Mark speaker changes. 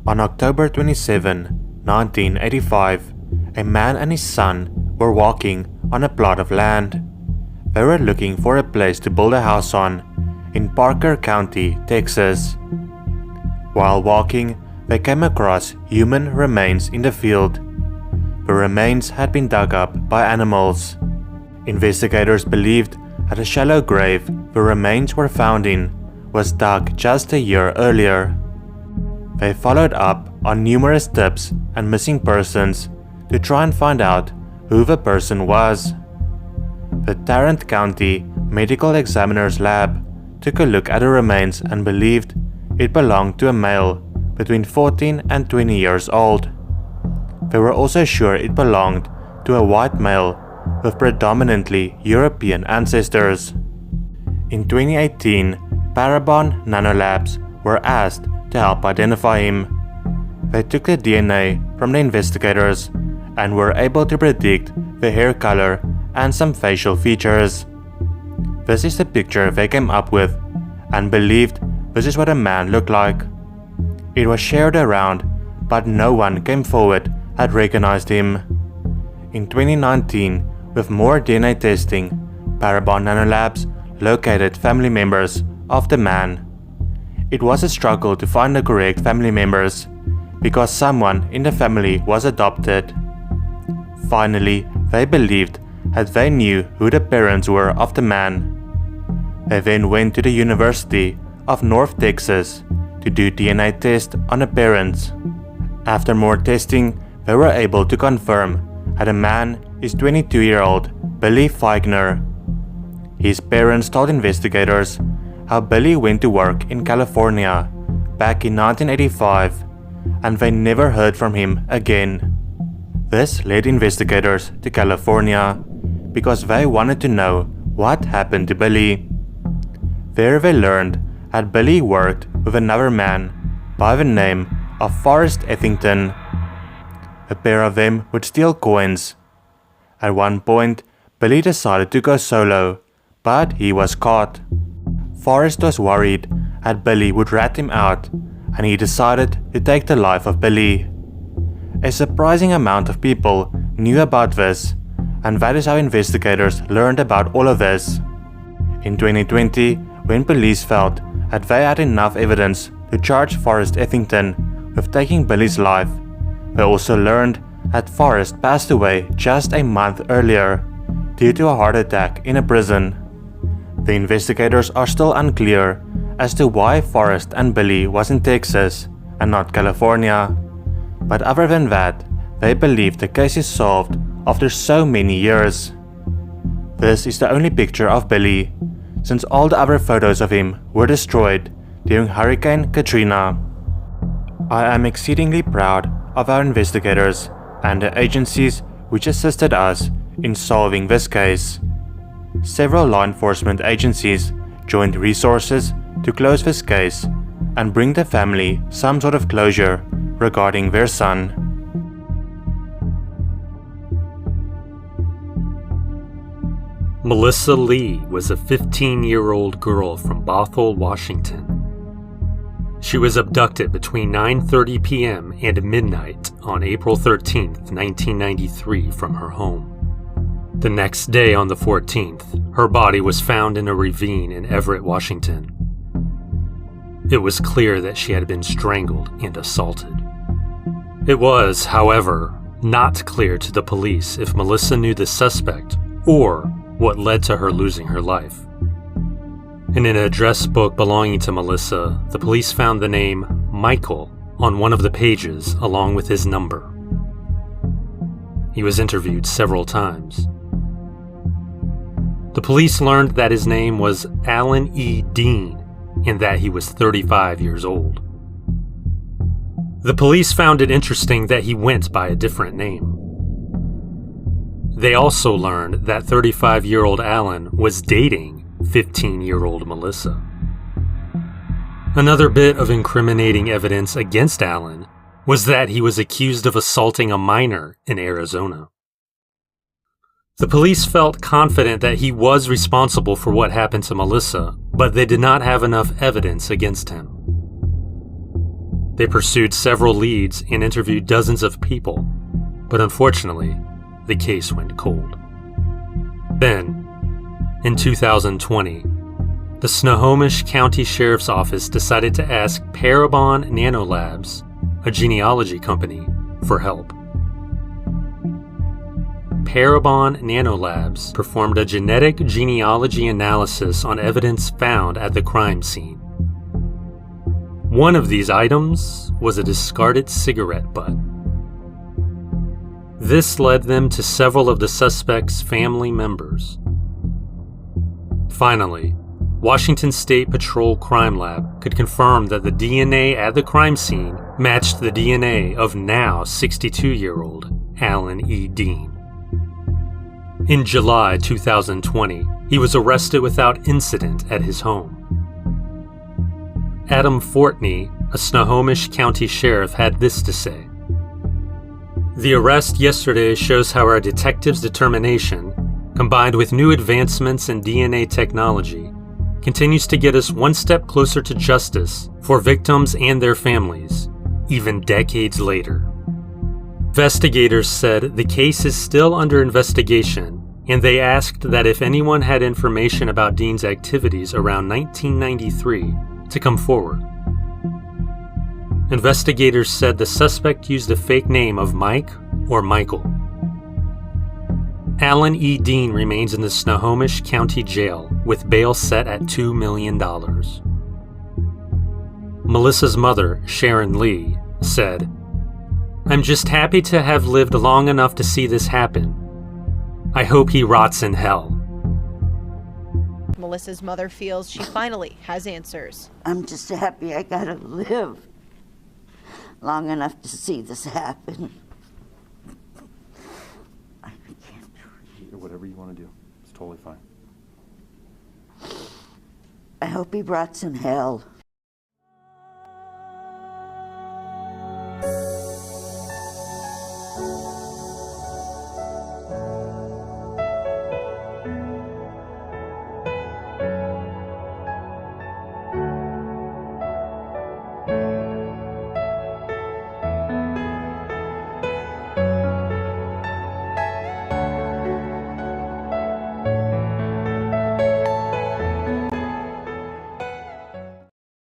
Speaker 1: On October 27, 1985, a man and his son were walking on a plot of land. They were looking for a place to build a house on in Parker County, Texas. While walking, they came across human remains in the field. The remains had been dug up by animals. Investigators believed that a shallow grave the remains were found in was dug just a year earlier. They followed up on numerous tips and missing persons to try and find out who the person was. The Tarrant County Medical Examiner's Lab took a look at the remains and believed it belonged to a male between 14 and 20 years old. They were also sure it belonged to a white male with predominantly European ancestors. In 2018, Parabon Nanolabs were asked to help identify him. They took the DNA from the investigators and were able to predict the hair color and some facial features. This is the picture they came up with and believed this is what a man looked like. It was shared around, but no one came forward had recognized him. In 2019, with more DNA testing, Parabon Nanolabs located family members of the man. It was a struggle to find the correct family members because someone in the family was adopted. Finally, they believed that they knew who the parents were of the man. They then went to the University of North Texas to do DNA tests on the parents. After more testing, they were able to confirm that the man is 22-year-old Billy Fiegener. His parents told investigators how Billy went to work in California back in 1985, and they never heard from him again. This led investigators to California because they wanted to know what happened to Billy. There they learned that Billy worked with another man by the name of Forrest Effington. The pair of them would steal coins. At one point, Billy decided to go solo, but he was caught. Forrest was worried that Billy would rat him out, and he decided to take the life of Billy. A surprising amount of people knew about this, and that is how investigators learned about all of this. In 2020, when police felt that they had enough evidence to charge Forrest Effington with taking Billy's life, they also learned that Forrest passed away just a month earlier due to a heart attack in a prison. The investigators are still unclear as to why Forrest and Billy was in Texas and not California, but other than that, they believe the case is solved after so many years. This is the only picture of Billy, since all the other photos of him were destroyed during Hurricane Katrina. I am exceedingly proud of our investigators and the agencies which assisted us in solving this case. Several law enforcement agencies joined resources to close this case and bring the family some sort of closure regarding their son.
Speaker 2: Melissa Lee was a 15-year-old girl from Bothell, Washington. She was abducted between 9:30 p.m. and midnight on April 13, 1993 from her home. The next day on the 14th, her body was found in a ravine in Everett, Washington. It was clear that she had been strangled and assaulted. It was, however, not clear to the police if Melissa knew the suspect or what led to her losing her life. In an address book belonging to Melissa, the police found the name Michael on one of the pages along with his number. He was interviewed several times. The police learned that his name was Alan E. Dean and that he was 35 years old. The police found it interesting that he went by a different name. They also learned that 35-year-old Alan was dating 15-year-old Melissa. Another bit of incriminating evidence against Alan was that he was accused of assaulting a minor in Arizona. The police felt confident that he was responsible for what happened to Melissa, but they did not have enough evidence against him. They pursued several leads and interviewed dozens of people, but unfortunately, the case went cold. Then, in 2020, the Snohomish County Sheriff's Office decided to ask Parabon Nanolabs, a genealogy company, for help. Parabon Nanolabs performed a genetic genealogy analysis on evidence found at the crime scene. One of these items was a discarded cigarette butt. This led them to several of the suspects' family members. Finally, Washington State Patrol Crime Lab could confirm that the DNA at the crime scene matched the DNA of now 62-year-old Alan E. Dean. In July 2020, he was arrested without incident at his home. Adam Fortney, a Snohomish County sheriff, had this to say. The arrest yesterday shows how our detectives' determination, combined with new advancements in DNA technology, continues to get us one step closer to justice for victims and their families, even decades later. Investigators said the case is still under investigation, and they asked that if anyone had information about Dean's activities around 1993 to come forward. Investigators said the suspect used a fake name of Mike or Michael. Alan E. Dean remains in the Snohomish County Jail with bail set at $2 million. Melissa's mother, Sharon Lee, said, "I'm just happy to have lived long enough to see this happen. I hope he rots in hell."
Speaker 3: Melissa's mother feels she finally has answers.
Speaker 4: I'm just happy I got to live long enough to see this happen. I can't do it.
Speaker 5: Whatever you want to do, it's totally fine.
Speaker 4: I hope he rots in hell.